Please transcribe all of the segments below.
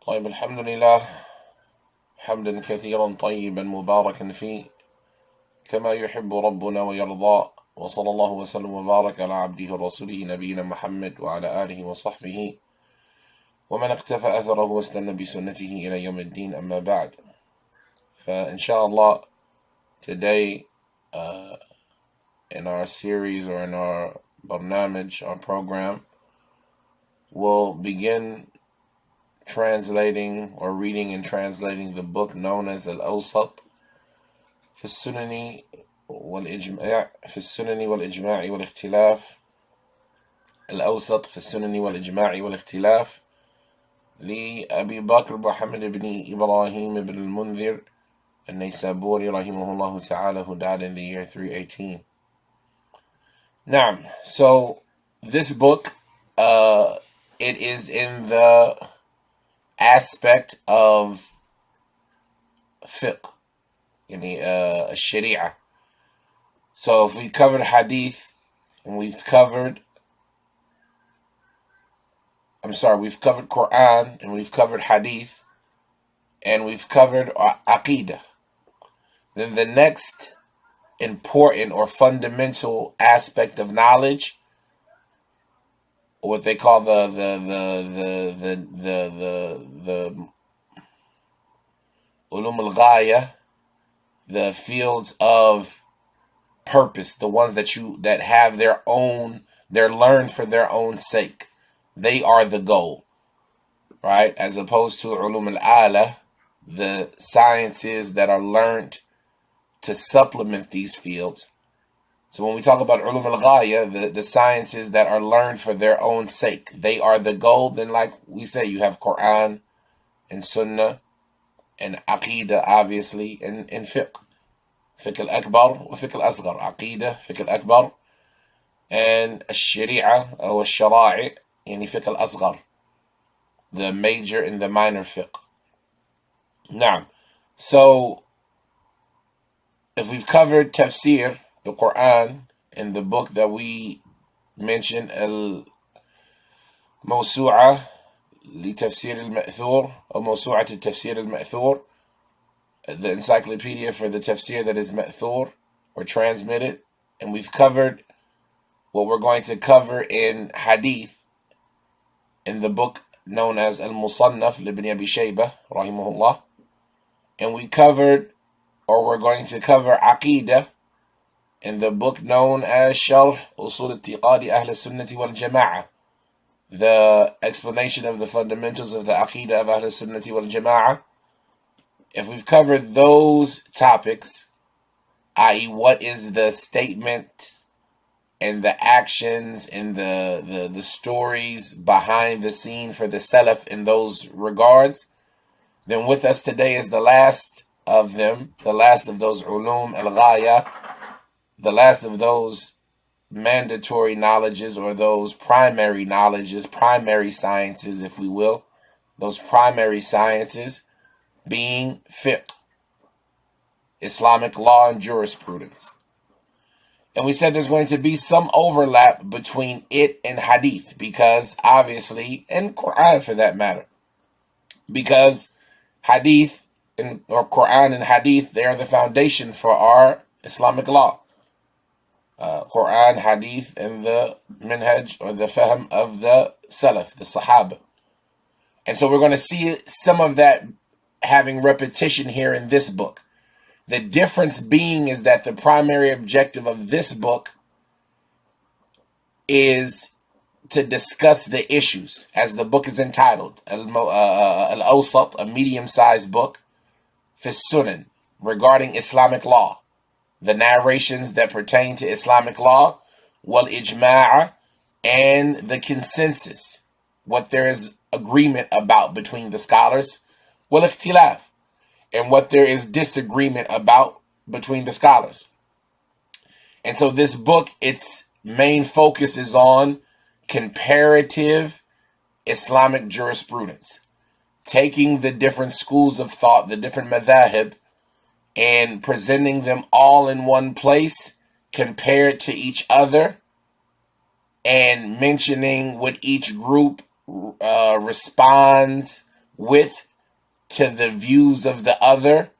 طيب الحمد لله حمدا كثيرا طيبا مباركا فيه كما يحب ربنا ويرضى، وصلى الله وسلم وبارك على عبده ورسوله نبينا محمد وعلى آله وصحبه ومن اقتفى أثره واستنى بسنته إلى يوم الدين. أما بعد، فإنشاءالله today in our series or in our barnamij, our program, we'll begin translating or reading and translating the book known as Al-Awsat في السنن والإجماع والاختلاف. الأوسط في السنن والإجماع والاختلاف لأبي بكر محمد بن إبراهيم بن al-Mundhir النيسابوري رحمه الله تعالى, who died in the year 318. Now, so this book, it is in the aspect of fiqh, sharia. So if we covered hadith and we've covered Quran and we've covered hadith and we've covered aqidah, then the next important or fundamental aspect of knowledge, what they call the ulum al-ghaya, the fields of purpose, the ones that have they're learned for their own sake. They are the goal, right? As opposed to ulum al-ala, the sciences that are learned to supplement these fields. So when we talk about ulum al-ghaya, the sciences that are learned for their own sake, they are the goal. Then, like we say, you have Quran and Sunnah and Aqidah, obviously, and fiqh. Fiqh al-akbar wa fiqh al-asghar. Aqidah, fiqh al-akbar, and al-sharia or al-shara'i, yani fiqh al-asghar, the major and the minor fiqh. Now, so if we've covered tafsir, the Quran, in the book that we mentioned, al-Mawsu'ah لتفسير المأثور أو موسوعة التفسير المأثور, the encyclopedia for the tafsir that is ma'thur or transmitted, and we've covered what we're going to cover in hadith in the book known as al-Musannaf libn Abi Shaybah rahimahullah, and we covered, or we're going to cover, aqidah in the book known as Sharh Usul al-I'tiqad Ahl al-Sunnah wal-Jama'ah, the explanation of the fundamentals of the aqidah of Ahl al-Sunnah wal-Jama'ah. If we've covered those topics, i.e. what is the statement and the actions and the stories behind the scene for the Salaf in those regards, then with us today is the last of them, the last of those ulum al-ghaya, the last of those mandatory knowledges, or those primary knowledges, primary sciences, if we will, those primary sciences being fiqh, Islamic law and jurisprudence. And we said there's going to be some overlap between it and hadith, because obviously, and Quran for that matter, because hadith or Quran and hadith, they are the foundation for our Islamic law. Quran, hadith, and the minhaj or the fahm of the Salaf, the Sahaba. And so we're going to see some of that having repetition here in this book. The difference being is that the primary objective of this book is to discuss the issues, as the book is entitled, Al-Awsat, a medium-sized book, fi sunan, regarding Islamic law, the narrations that pertain to Islamic law, wal ijma', and the consensus, what there is agreement about between the scholars, wal ikhtilaf, and what there is disagreement about between the scholars. And so this book, its main focus is on comparative Islamic jurisprudence, taking the different schools of thought, the different madhahib, and presenting them all in one place, compared to each other, and mentioning what each group responds, with to the views of the other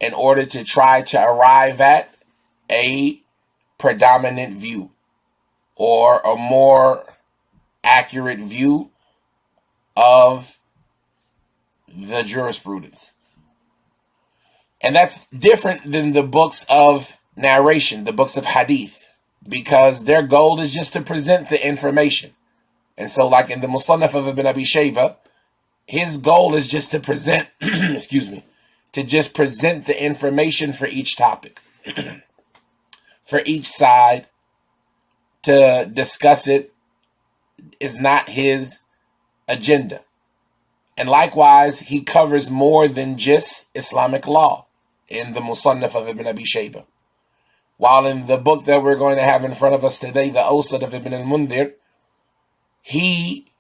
in order to try to arrive at a predominant view or a more accurate view of the jurisprudence. And that's different than the books of narration, the books of hadith, because their goal is just to present the information. And so like in the Musannaf of Ibn Abi Shayba, his goal is just to present, excuse me, to just present the information for each topic, for each side. To discuss it is not his agenda. And likewise, he covers more than just Islamic law in the Musannaf of Ibn Abi Shayba. While in the book that we're going to have in front of us today, the Al-Awsat of Ibn al-Mundhir, he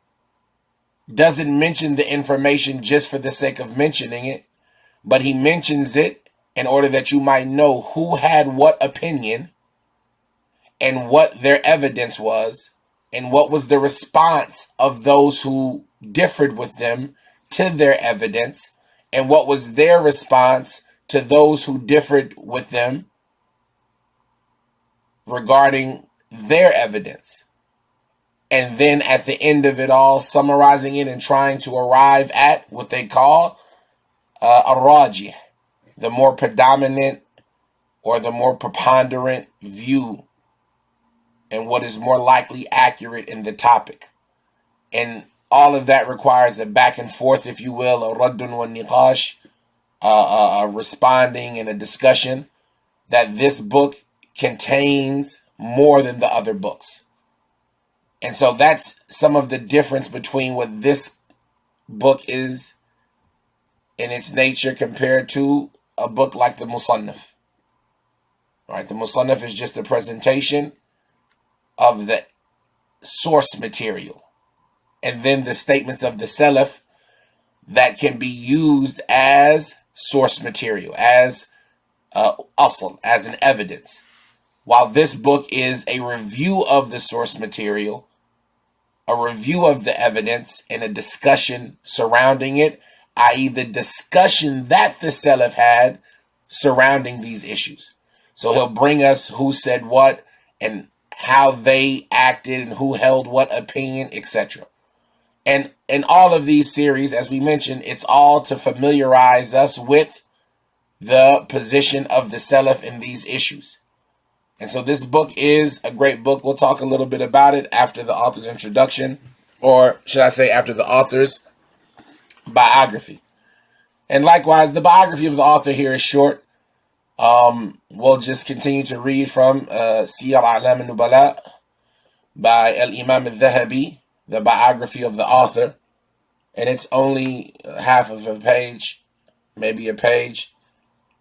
doesn't mention the information just for the sake of mentioning it, but he mentions it in order that you might know who had what opinion and what their evidence was and what was the response of those who differed with them to their evidence and what was their response to those who differed with them regarding their evidence. And then at the end of it all, summarizing it and trying to arrive at what they call a rajih, the more predominant or the more preponderant view and what is more likely accurate in the topic. And all of that requires a back and forth, if you will, a raddun wa niqash, a responding and a discussion, that this book contains more than the other books. And so that's some of the difference between what this book is in its nature compared to a book like the Musannaf. Right? The Musannaf is just a presentation of the source material and then the statements of the Salaf that can be used as source material, as asl, as an evidence. While this book is a review of the source material, a review of the evidence, and a discussion surrounding it, i.e. the discussion that the Salaf had surrounding these issues. So he'll bring us who said what and how they acted and who held what opinion, etc. And in all of these series, as we mentioned, it's all to familiarize us with the position of the Salaf in these issues. And so this book is a great book. We'll talk a little bit about it after the author's introduction, or should I say after the author's biography. And likewise, the biography of the author here is short. We'll just continue to read from Siyar A'lam al-Nubala by Al-Imam al-Dhahabi, the biography of the author. And it's only half of a page, maybe a page.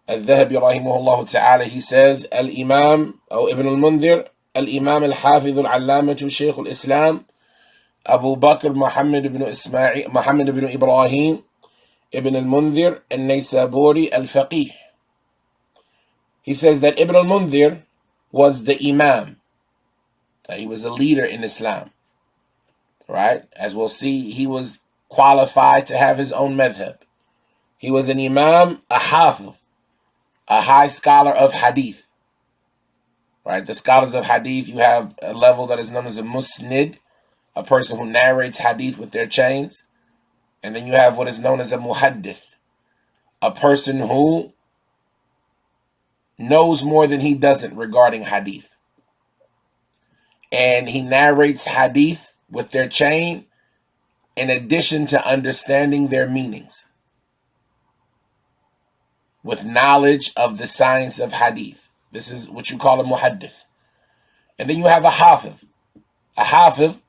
Al-Dhahabi rahimahullah ta'ala, he says, Al-Imam, or Ibn al-Mundhir, Al-Imam al-Hafidh al-Allamatu Shaykh al-Islam, Abu Bakr Muhammad ibn Ibrahim, Ibn al-Mundhir, al-Naysaburi al-Faqih. He says that Ibn al-Mundhir was the Imam. He was a leader in Islam. Right? As we'll see, he was qualified to have his own madhab. He was an Imam, a Hafiz, a high scholar of Hadith. Right? The scholars of Hadith, you have a level that is known as a Musnid, a person who narrates Hadith with their chains. And then you have what is known as a Muhaddith, a person who knows more than he doesn't regarding Hadith. And he narrates Hadith with their chain in addition to understanding their meanings, with knowledge of the science of Hadith. This is what you call a Muhaddith. And then you have a Hafiz. A Hafiz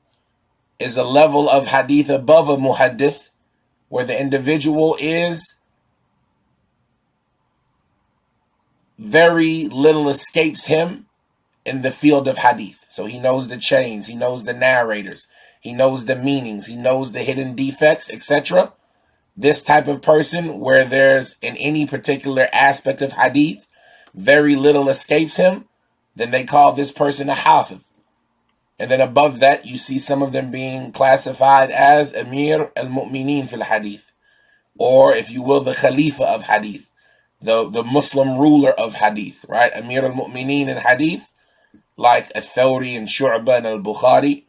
is a level of Hadith above a Muhaddith, where the individual is very little escapes him in the field of Hadith. So he knows the chains, he knows the narrators, he knows the meanings, he knows the hidden defects, etc. This type of person, where there's in any particular aspect of Hadith, very little escapes him, then they call this person a Hafiz. And then above that, you see some of them being classified as Amir al-Mu'mineen fil Hadith. or if you will, the Khalifa of Hadith, the Muslim ruler of Hadith, right? Amir al-Mu'mineen in Hadith, like Al-Thawri and Shu'bah and Al-Bukhari.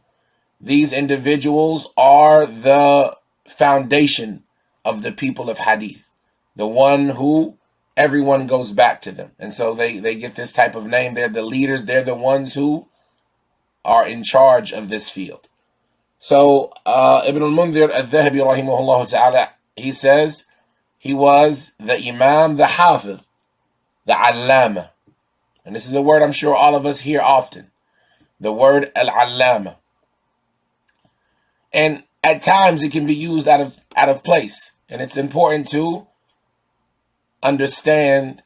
These individuals are the foundation of the people of Hadith, the one who everyone goes back to them. And so they get this type of name. They're the leaders. They're the ones who are in charge of this field. So Ibn al-Mundhir al-Dhahabi rahimahullah ta'ala, he says he was the Imam, the Hafiz, the Allama. And this is a word I'm sure all of us hear often. The word al-Allama. And at times it can be used out of place. And it's important to understand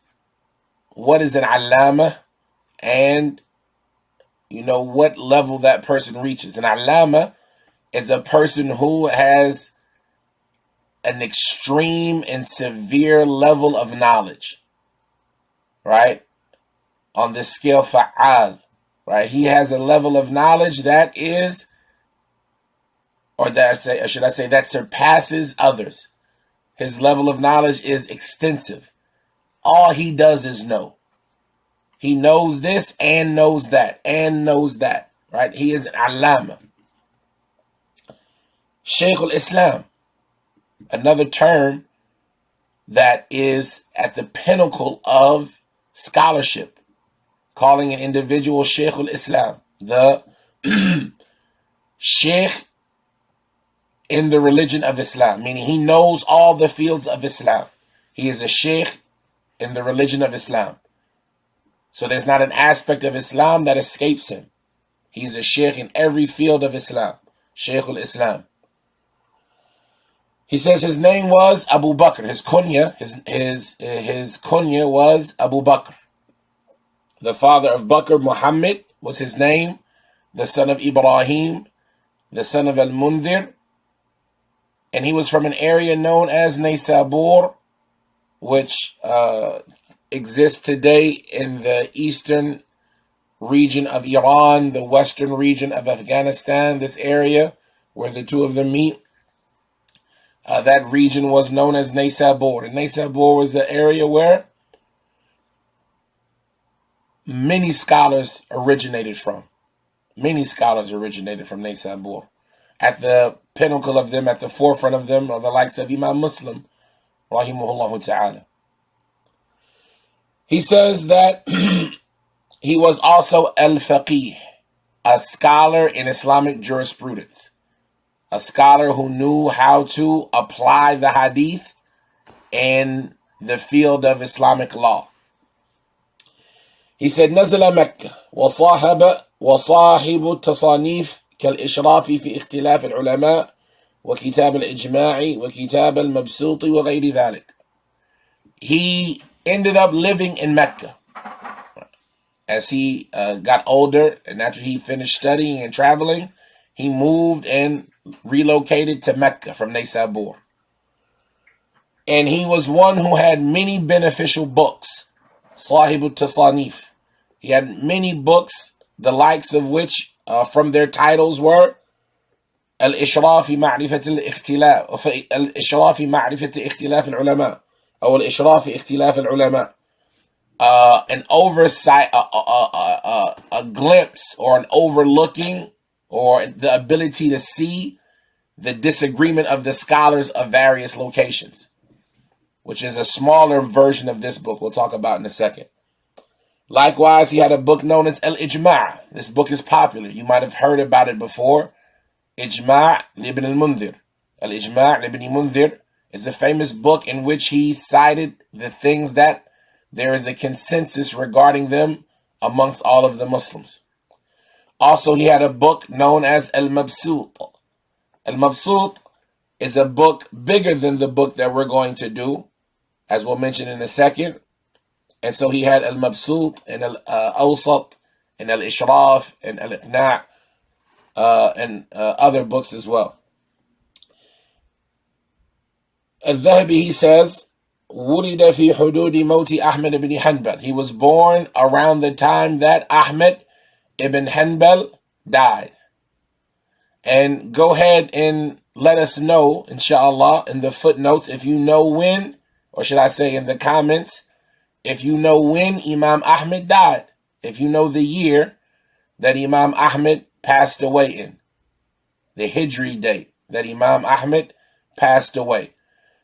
what is an Allama and what level that person reaches. An Allama is a person who has an extreme and severe level of knowledge, right? On this scale, fa'al, right? He has a level of knowledge that is, that surpasses others. His level of knowledge is extensive. All he does is know. He knows this and knows that and knows that, right? He is an Allama. Shaykh al-Islam, another term that is at the pinnacle of scholarship, calling an individual Shaykh al-Islam, the Shaykh in the religion of Islam, meaning he knows all the fields of Islam. He is a Shaykh in the religion of Islam. So there's not an aspect of Islam that escapes him. He's a Shaykh in every field of Islam. Shaykh al-Islam. He says his name was Abu Bakr. His kunya, his kunya was Abu Bakr. The father of Bakr, Muhammad, was his name. The son of Ibrahim, the son of al-Mundhir. And he was from an area known as Naysabur, which exists today in the eastern region of Iran, the western region of Afghanistan, this area where the two of them meet. That region was known as Naysabur. And Naysabur was the area where many scholars originated from. Many scholars originated from Naysabur. At the pinnacle of them, at the forefront of them, are the likes of Imam Muslim, rahimahullah ta'ala. He says that he was also al-faqih, a scholar in Islamic jurisprudence. A scholar who knew how to apply the hadith in the field of Islamic law. He said, نزل مكة وصاحب التصانيف كالإشراف في اختلاف العلماء وكتاب الإجماع وكتاب المبسوط وغير ذلك. He ended up living in Mecca. As he got older and after he finished studying and traveling, he moved and relocated to Mecca from Naysabur. And he was one who had many beneficial books. Sahib al-Tasanif. He had many books, the likes of which from their titles were Al-Ishraf fi Ma'rifat al-Ikhtilaf, Al-Ishraf fi Ma'rifat Ikhtilaf al-Ulama, or Al-Ishraf fi Ikhtilaf al-Ulama. An oversight, a glimpse or an overlooking or the ability to see the disagreement of the scholars of various locations, which is a smaller version of this book we'll talk about in a second. Likewise, he had a book known as Al-Ijma'. This book is popular. You might have heard about it before. Ijma' Ibn al-Mundhir. Al-Ijma' Ibn al-Mundhir is a famous book in which he cited the things that there is a consensus regarding them amongst all of the Muslims. Also, he had a book known as Al-Mabsut. Al-Mabsut is a book bigger than the book that we're going to do, as we'll mention in a second. And so he had Al-Mabsut and Al-Awsat and Al-Ishraf and Al-Iqna' and other books as well. Al-Dhahabi, he says, ولد في حدود موت أحمد بن حنبل. He was born around the time that Ahmed ibn Hanbal died. And go ahead and let us know, inshallah, in the footnotes, if you know when, or should I say in the comments, if you know when Imam Ahmed died, if you know the year that Imam Ahmed passed away in, the Hijri date that Imam Ahmed passed away.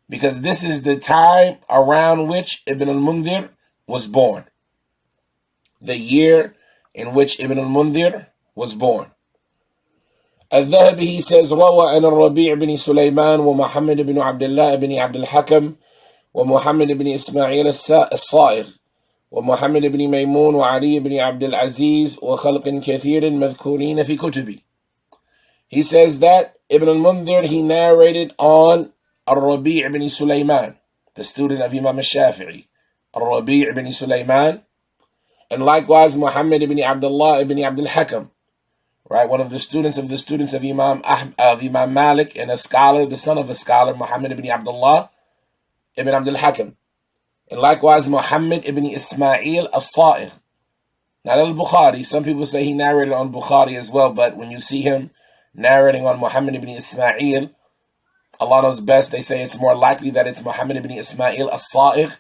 Because this is the time around which Ibn al-Mundhir was born. The year in which Ibn al-Mundhir was born. الذهبي, he says, روى عن الربيع بن سليمان ومحمد بن عبد الله بن عبد الحكم ومحمد بن إسماعيل الصائغ ومحمد بن ميمون وعلي بن عبد العزيز وخلق كثير مذكورين في كتبي. He says that Ibn al-Mundhir, he narrated on Al-Rabi' ibn Sulaiman, the student of Imam al-Shafi'i, Al-Rabi' ibn Sulaiman, and likewise Muhammad ibn Abdullah ibn Abdul Hakam, right, one of the students of Imam Malik, and a scholar, the son of a scholar, Muhammad ibn Abdullah ibn Abdul Hakam, and likewise Muhammad ibn Ismail al-Sa'igh. Now al-Bukhari, some people say he narrated on Bukhari as well, but when you see him narrating on Muhammad ibn Ismail, Allah knows best, they say it's more likely that it's Muhammad ibn Ismail al-Sa'igh,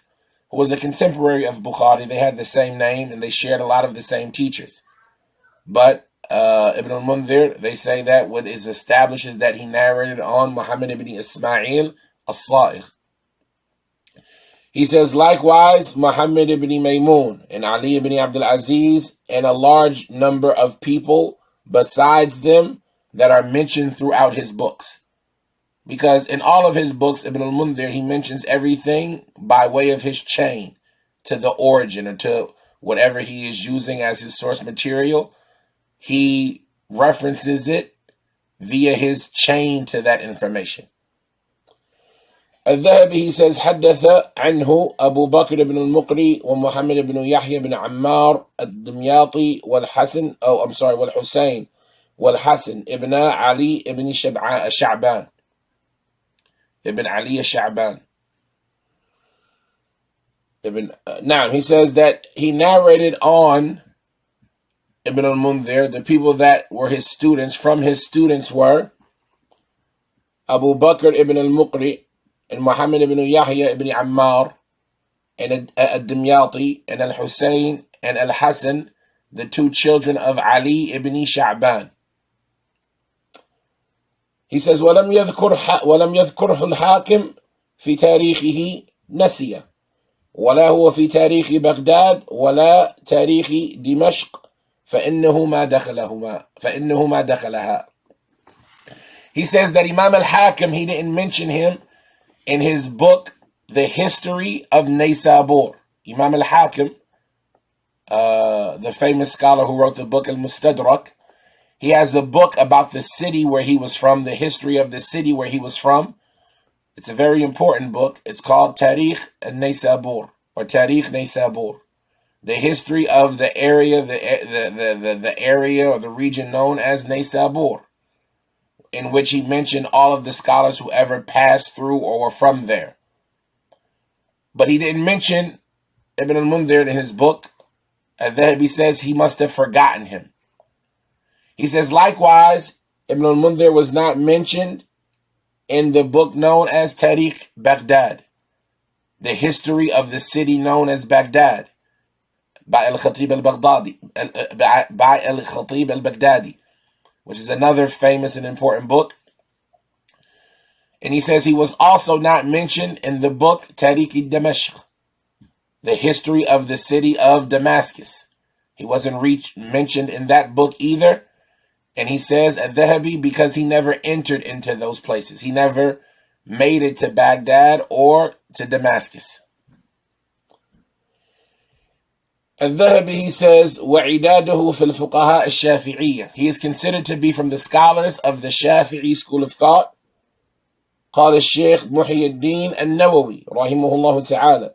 who was a contemporary of Bukhari. They had the same name and they shared a lot of the same teachers. But Ibn al-Mundhir, they say that what is established is that he narrated on Muhammad ibn Ismail al-Sa'igh. He says, likewise, Muhammad ibn Maymun and Ali ibn Abdul Aziz and a large number of people besides them that are mentioned throughout his books. Because in all of his books, Ibn al-Mundhir, he mentions everything by way of his chain to the origin or to whatever he is using as his source material. He references it via his chain to that information. الذهبي, he says, حدث عنه أبو بكر بن المقري ومحمد بن يحيى بن عمار الدمياطي والحسين والحسن ابن علي ابن شعبان Ibn Ali al-Sha'ban. He says that he narrated on Ibn al-Mundhir, the people that were his students, from his students were Abu Bakr ibn al-Muqri and Muhammad ibn Yahya ibn Ammar and al-Dimyati and al-Hussein and al-Hasan, the two children of Ali ibn Sha'ban. He says, ولم يذكره الحاكم في تاريخه نسيه ولا هو في تاريخ بغداد ولا تاريخ دمشق فإنه ما دخلها. He says that Imam al-Hakim, he didn't mention him in his book, The History of Naysabur. Imam al-Hakim, the famous scholar who wrote the book al-Mustadrak, he has a book about the city where he was from, the history of the city where he was from. It's a very important book. It's called Tarikh al-Naysabur, or Tarikh Naysabur, the history of the area, the area or the region known as Naysabur, in which he mentioned all of the scholars who ever passed through or were from there. But he didn't mention Ibn al-Mundhir in his book. Al-Dhahabi says he must have forgotten him. He says, likewise, Ibn al-Mundhir was not mentioned in the book known as Tariq Baghdad, the history of the city known as Baghdad, by al-Khatib al-Baghdadi, which is another famous and important book. And he says he was also not mentioned in the book Tariq al-Damashq, the history of the city of Damascus. He wasn't mentioned in that book either. And he says al-Dhahabi, because he never entered into those places. He never made it to Baghdad or to Damascus. Al-Dhahabi, he says, وَعِدَادُهُ فِي الْفُقَهَاءِ الشَّافِعِيَّةِ. He is considered to be from the scholars of the Shafi'i school of thought. قال الشيخ محي الدين النووي رحمه الله تعالى: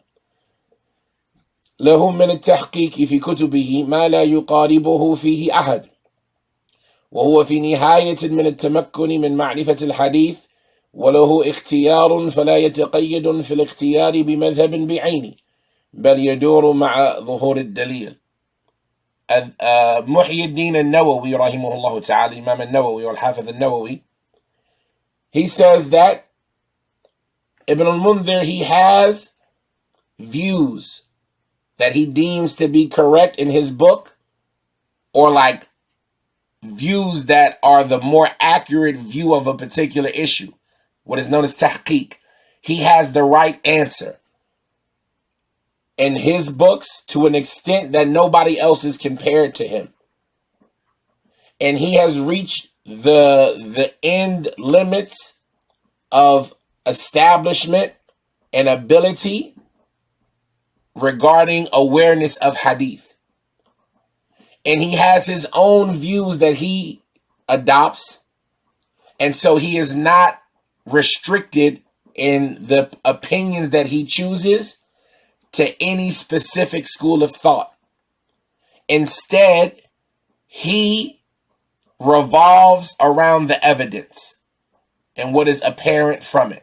له من التحقيق في كتبه ما لا يقاربه فيه أحد، وهو في نهاية من التمكن من معرفة الحديث، وله اختيار فلا يتقيد في الاختيار بمذهب بعينه، بل يدور مع ظهور الدليل. محي الدين النووي رحمه الله تعالى, Imam al-Nawawi or Al-Hafiz al-Nawawi, He says that Ibn al-Mundhir, he has views that he deems to be correct in his book, or like views that are the more accurate view of a particular issue, what is known as tahqiq. He has the right answer in his books to an extent that nobody else is compared to him. And he has reached the end limits of establishment and ability regarding awareness of hadith. And he has his own views that he adopts. And so he is not restricted in the opinions that he chooses to any specific school of thought. Instead, he revolves around the evidence and what is apparent from it.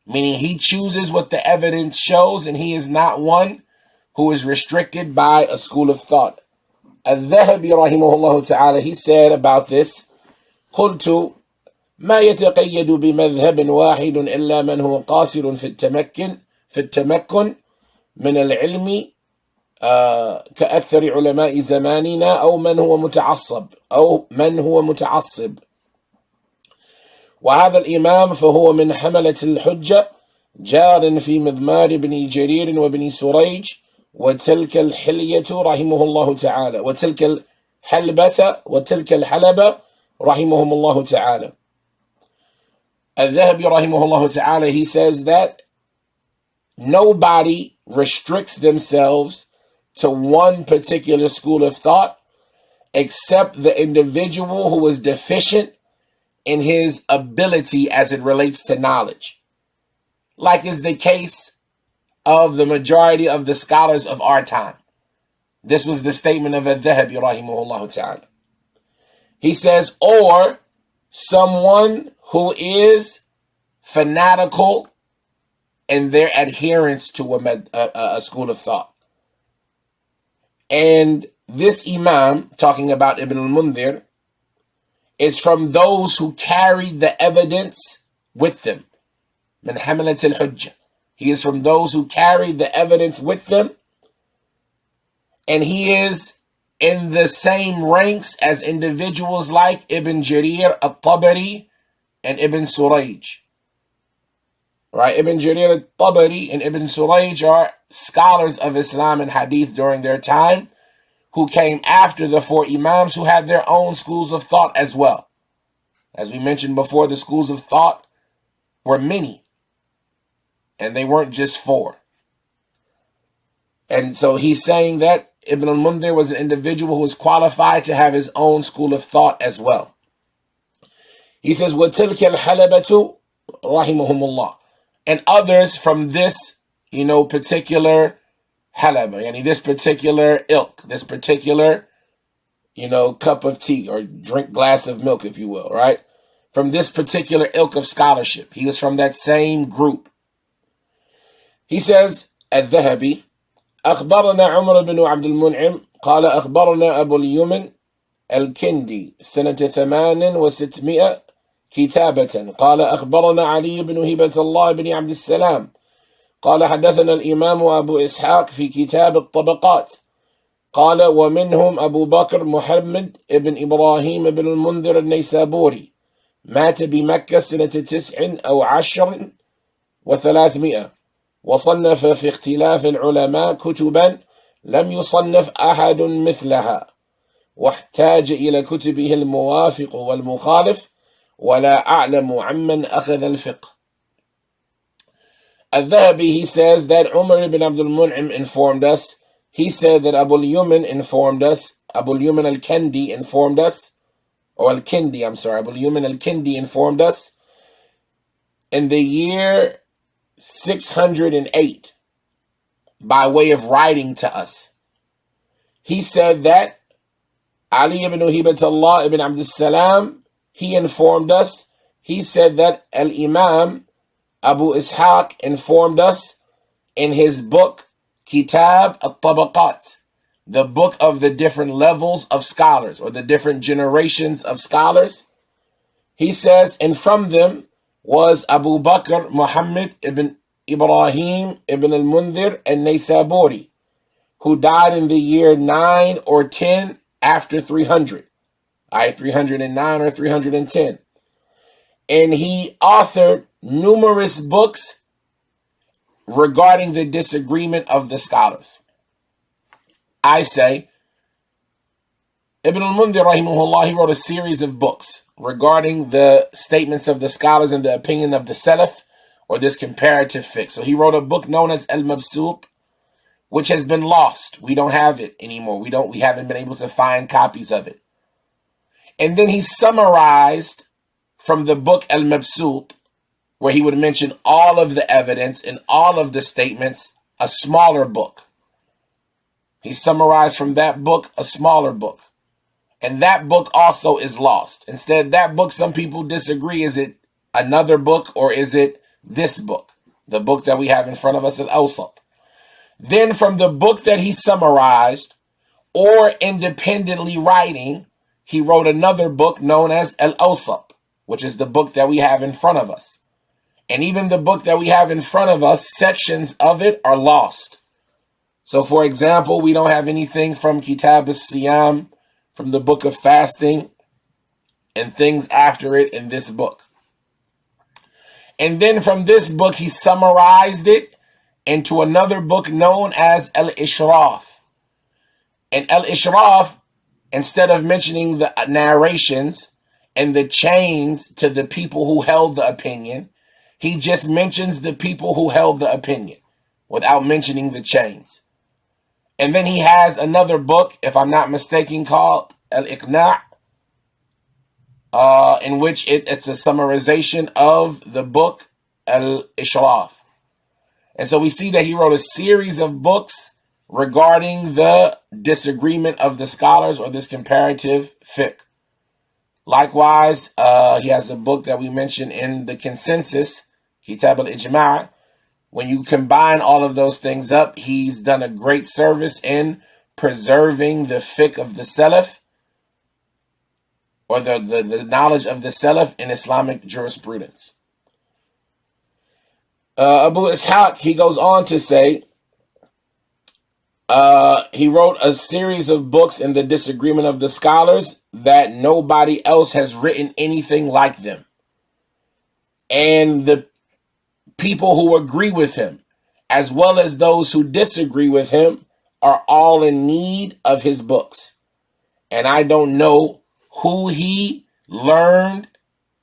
Meaning he chooses what the evidence shows, and he is not one who is restricted by a school of thought. Al-Dhahabi rahimahullah ta'ala, he said about this, قلت ما يتقيد بمذهب واحد إلا من هو قاصر في التمكن من العلم كأكثر علماء زماننا أو من هو متعصب وهذا الإمام فهو من حملة الحجة جار في مضمار بن جرير وابن سريج وتلك الحلية رحمه الله تعالى وتلك الحلبة رحمهم الله تعالى. Al-Dhahabi rahimahullah ta'ala, he says that nobody restricts themselves to one particular school of thought except the individual who is deficient in his ability as it relates to knowledge, like is the case of the majority of the scholars of our time. This was the statement of Al-Dhahabi rahimahullah ta'ala. He says, or someone who is fanatical in their adherence to a school of thought. And this Imam, talking about Ibn al-Mundhir, is from those who carried the evidence with them. Min hamalat al-hujjah. He is from those who carried the evidence with them. And he is in the same ranks as individuals like Ibn Jarir al-Tabari and Ibn Surayj. Right? Ibn Jarir al-Tabari and Ibn Surayj are scholars of Islam and Hadith during their time, who came after the four Imams, who had their own schools of thought as well. As we mentioned before, the schools of thought were many, and they weren't just four. And so he's saying that Ibn al-Mundhir was an individual who was qualified to have his own school of thought as well. He says, وَتِلْكَ الْحَلَبَةُ رَحِمَهُمُ اللَّهِ. And others from this, particular halaba, yani this particular ilk, this particular, cup of tea or drink glass of milk, if you will, right? From this particular ilk of scholarship. He was from that same group. He says, Al-Dhahabi, أخبرنا عمر بن عبد المنعم قال أخبرنا أبو اليمن الكندي سنة 600 كتابة قال أخبرنا علي بن هبة الله بن عبد السلام قال حدثنا الإمام أبو إسحاق في كتاب الطبقات قال ومنهم أبو بكر محمد بن إبراهيم بن المنذر النيسابوري مات بمكة سنة 9 أو 10 و300 وصنف في اختلاف العلماء كتبا لم يصنف أحد مثلها واحتاج إلى كتبه الموافق والمخالف ولا أعلم عمن أخذ الفقه. Al-Dhahabi, he says that Umar ibn Abdul Mun'im informed us. He said that Abu al-Yuman informed us. Abu al-Yuman al-Kindi informed us. Or al-Kindi, I'm sorry. Abu al-Yuman al-Kindi informed us in the year 608 by way of writing to us. He said that Ali ibn Hibatullah ibn Abdul Salam, he informed us. He said that Al-Imam Abu Ishaq informed us in his book Kitab al-Tabaqat, the book of the different levels of scholars or the different generations of scholars. He says, and from them was Abu Bakr Muhammad ibn Ibrahim ibn al-Mundhir al-Naysaburi, who died in the year 9 or 10 after 300. 309 or 310. And he authored numerous books regarding the disagreement of the scholars. I say, Ibn al-Mundhir rahimahullah, he wrote a series of books regarding the statements of the scholars and the opinion of the Salaf, or this comparative fiqh. So he wrote a book known as al-Mabsut, which has been lost. We don't have it anymore. We haven't been able to find copies of it. And then he summarized from the book al-Mabsut, where he would mention all of the evidence and all of the statements, a smaller book. He summarized from that book a smaller book. And that book also is lost. Instead, that book, some people disagree. Is it another book or is it this book? The book that we have in front of us, Al-Awsat. Then from the book that he summarized, or independently writing, he wrote another book known as Al-Awsat, which is the book that we have in front of us. And even the book that we have in front of us, sections of it are lost. So for example, we don't have anything from Kitab as-Siyam, from the book of fasting, and things after it in this book. And then from this book, he summarized it into another book known as Al-Ishraf. And Al-Ishraf, instead of mentioning the narrations and the chains to the people who held the opinion, he just mentions the people who held the opinion without mentioning the chains. And then he has another book, if I'm not mistaken, called Al-Iqna', in which it's a summarization of the book Al-Ishraf. And so we see that he wrote a series of books regarding the disagreement of the scholars, or this comparative fiqh. Likewise, he has a book that we mentioned in the consensus, Kitab al-Ijma'. When you combine all of those things up, he's done a great service in preserving the fiqh of the Salaf, or the knowledge of the Salaf in Islamic jurisprudence. Abu Ishaq, he goes on to say, he wrote a series of books in the disagreement of the scholars that nobody else has written anything like them. And the people who agree with him, as well as those who disagree with him, are all in need of his books. And I don't know who he learned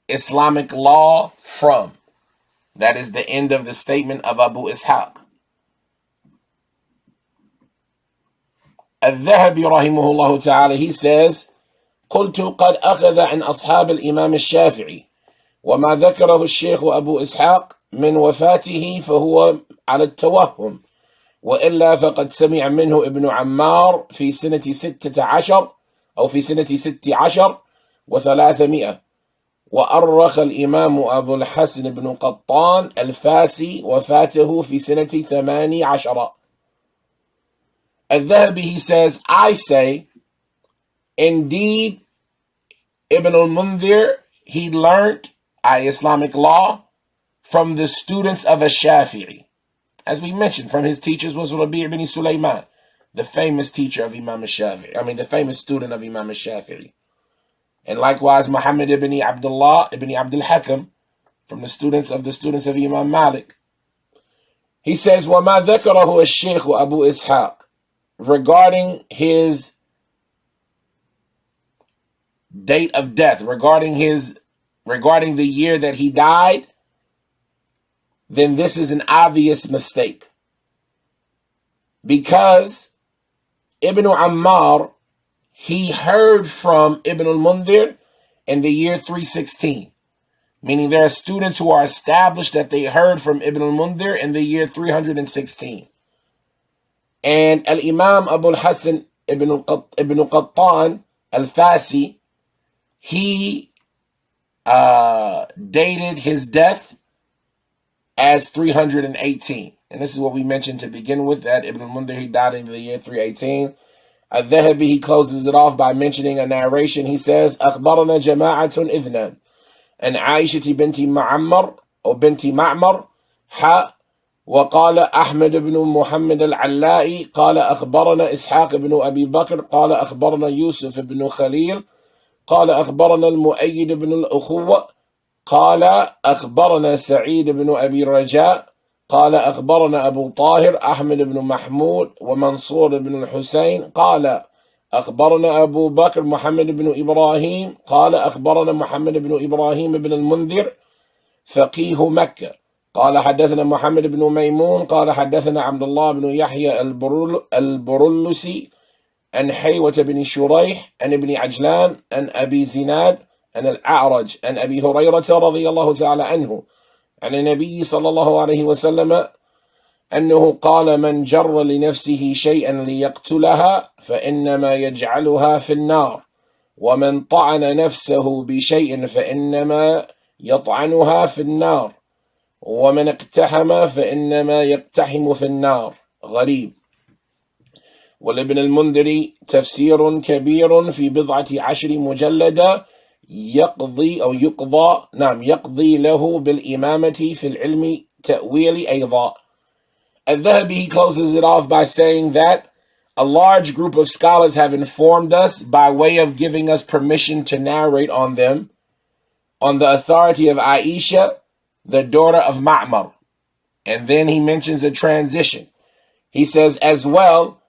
Islamic law from. That is the end of the statement of Abu Ishaq. Al-Dhahabi rahimahullah ta'ala, he says, قلت قد أخذ عن أصحاب الإمام الشافعي وما ذكره الشيخ أبو إسحاق من وفاته فهو على التوهم، وإلا فقد سمع منه ابن عمار في سنة 16 أو في سنة 16 و300. وأرخ الإمام أبو الحسن بن قطان الفاسي وفاته في سنة 18. Al-Dhahabi, he says, I say, indeed, Ibn al-Mundhir, he learned Islamic law from the students of Ash-Shafi'i. As we mentioned, from his teachers was Rabi' ibn Sulaiman, the famous teacher of Imam al-Shafi'i. The famous student of Imam al-Shafi'i. And likewise, Muhammad ibn Abdullah ibn Abdul Hakam, from the students of Imam Malik. He says, وَمَا ذَكَرَهُ الشَّيْخُ أَبُو إِسْحَاقٍ, regarding his date of death, regarding the year that he died, then this is an obvious mistake. Because Ibn Ammar, he heard from Ibn al-Mundhir in the year 316. Meaning there are students who are established that they heard from Ibn al-Mundhir in the year 316. And Al-Imam Abu al-Hasan ibn Qattan al-Fasi, he dated his death as 318. And this is what we mentioned to begin with, that Ibn al-Mundhir, he died in the year 318. Al-Dhahabi, he closes it off by mentioning a narration. He says, أخبرنا جماعة إذنا and Aisha بنت معمر أو بنت معمر وقال أحمد بن محمد العلائي قال أخبرنا إسحاق بن أبي بكر قال أخبرنا يوسف بن خليل قال أخبرنا المؤيد بن الأخوة قال أخبرنا سعيد بن أبي رجاء قال أخبرنا أبو طاهر أحمد بن محمود ومنصور بن الحسين قال أخبرنا أبو بكر محمد بن إبراهيم قال أخبرنا محمد بن إبراهيم بن المنذر فقيه مكة قال حدثنا محمد بن ميمون قال حدثنا عبد الله بن يحيى البرلسي عن حيوة بن شريح عن ابن عجلان عن أبي زناد عن الأعرج عن أبي هريرة رضي الله تعالى عنه عن النبي صلى الله عليه وسلم أنه قال من جر لنفسه شيئا ليقتلها فإنما يجعلها في النار ومن طعن نفسه بشيء فإنما يطعنها في النار ومن اقتحم فإنما يقتحم في النار. غريب. ولابن المنذر تفسير كبير في 14 مجلدة يقضي له بالإمامة في العلم تأويل أيضا. Al-Dhahabi closes it off by saying that a large group of scholars have informed us by way of giving us permission to narrate on them on the authority of Aisha, the daughter of Ma'mar. And then he mentions a transition. He says, as well,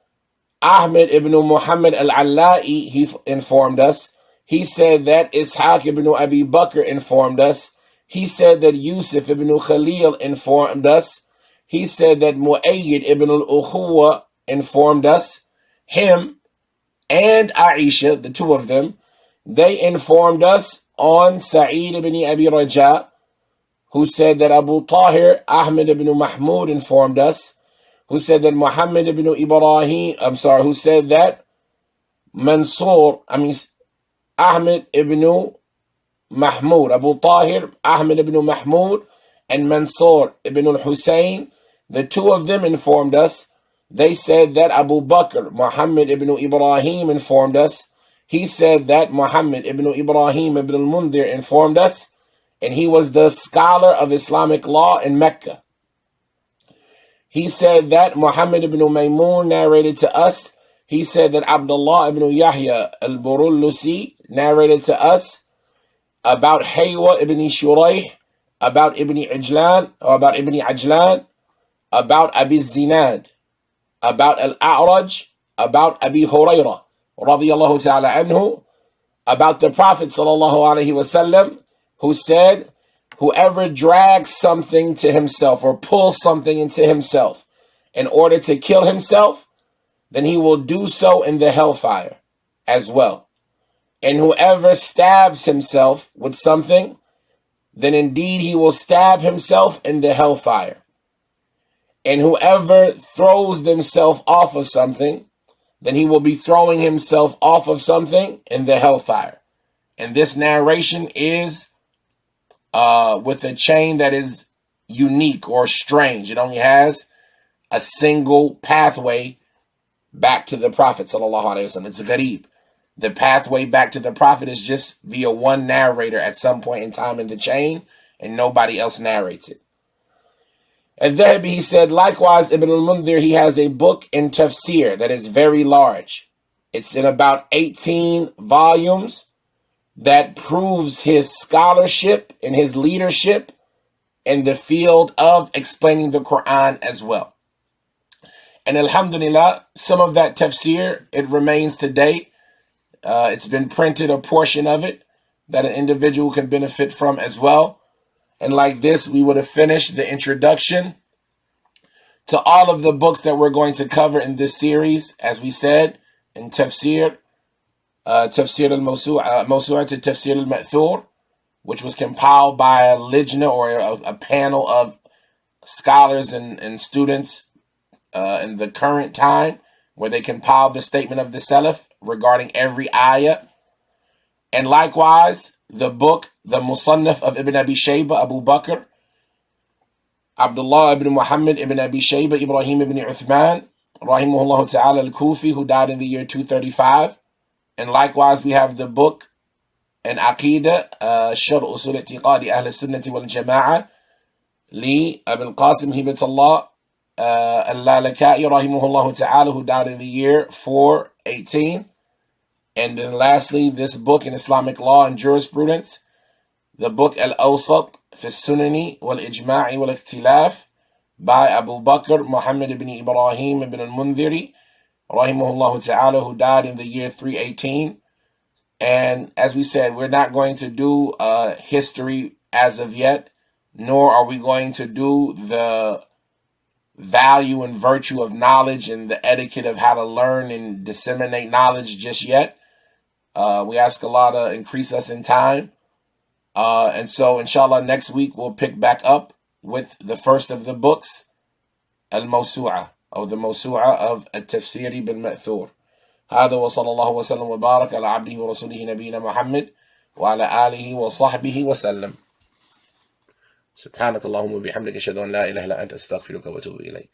Ahmed ibn Muhammad al-Allai, he informed us. He said that Ishaq ibn Abi Bakr informed us. He said that Yusuf ibn Khalil informed us. He said that Mu'ayyid ibn al-Ukhuwa informed us. Him and Aisha, the two of them, they informed us on Sa'id ibn Abi Raja, who said that Abu Tahir, Ahmed ibn Mahmud informed us, who said that Muhammad ibn Ibrahim, who said that Ahmed ibn Mahmud, Abu Tahir, Ahmed ibn Mahmud, and Mansur ibn al-Hussein, the two of them informed us. They said that Abu Bakr, Muhammad ibn Ibrahim informed us. He said that Muhammad ibn Ibrahim ibn al-Mundhir informed us, and he was the scholar of Islamic law in Mecca. He said that Muhammad ibn Maymun narrated to us. He said that Abdullah ibn Yahya al-Burullusi narrated to us about Haywa ibn Shurayh, about Ibn Ajlan, about Abi Zinad, about Al-A'raj, about Abi Hurairah, radiyallahu ta'ala anhu, about the Prophet sallallahu alaihi wasallam, who said, whoever drags something to himself or pulls something into himself in order to kill himself, then he will do so in the hellfire as well. And whoever stabs himself with something, then indeed he will stab himself in the hellfire. And whoever throws themselves off of something, then he will be throwing himself off of something in the hellfire. And this narration is with a chain that is unique or strange. It only has a single pathway back to the Prophet sallallahu alaihi wasallam. It's a gharib. The pathway back to the Prophet is just via one narrator at some point in time in the chain, and nobody else narrates it. Al-Dhahabi, he said, likewise, Ibn al-Mundhir, he has a book in tafsir that is very large. It's in about 18 volumes that proves his scholarship and his leadership in the field of explaining the Quran as well. And alhamdulillah, some of that tafsir, it remains today. It's been printed, a portion of it, that an individual can benefit from as well. And like this, we would have finished the introduction to all of the books that we're going to cover in this series, as we said, in tafsir, Tafsir al-Mawsu'at al-Tafsir al-Ma'thur, which was compiled by a lijna or a panel of scholars and students in the current time, where they compiled the statement of the Salaf regarding every ayah. And likewise, the book, the Musannaf of Ibn Abi Shayba, Abu Bakr, Abdullah ibn Muhammad ibn Abi Shayba, Ibrahim ibn Uthman, rahimahullah ta'ala al-Kufi, who died in the year 235. And likewise, we have the book and Aqidah, شرح أصول اعتقاد أهل السنة والجماعة لأبي القاسم هبة الله اللالكائي رحمه الله ta'ala, who died in the year 418. And then lastly, this book in Islamic law and jurisprudence, the book Al-Awsat fi Sunani wal-Ijma'i wal-Ikhtilaf by Abu Bakr Muhammad ibn Ibrahim ibn al-Mundhiri rahimahullah ta'ala, who died in the year 318. And as we said, we're not going to do history as of yet, nor are we going to do the value and virtue of knowledge and the etiquette of how to learn and disseminate knowledge just yet. We ask Allah to increase us in time. And so, inshallah, next week we'll pick back up with the first of the books, Al-Mawsu'a, or the Mawsu'a of Al-Tafsiri bil-Ma'thur. هذا وصلى الله وسلم وبارك على عبده ورسوله نبينا محمد وعلى آله وصحبه وسلم. سبحانك اللهم وبحمدك أشهد أن لا إله إلا أنت أستغفرك وأتوب إليك.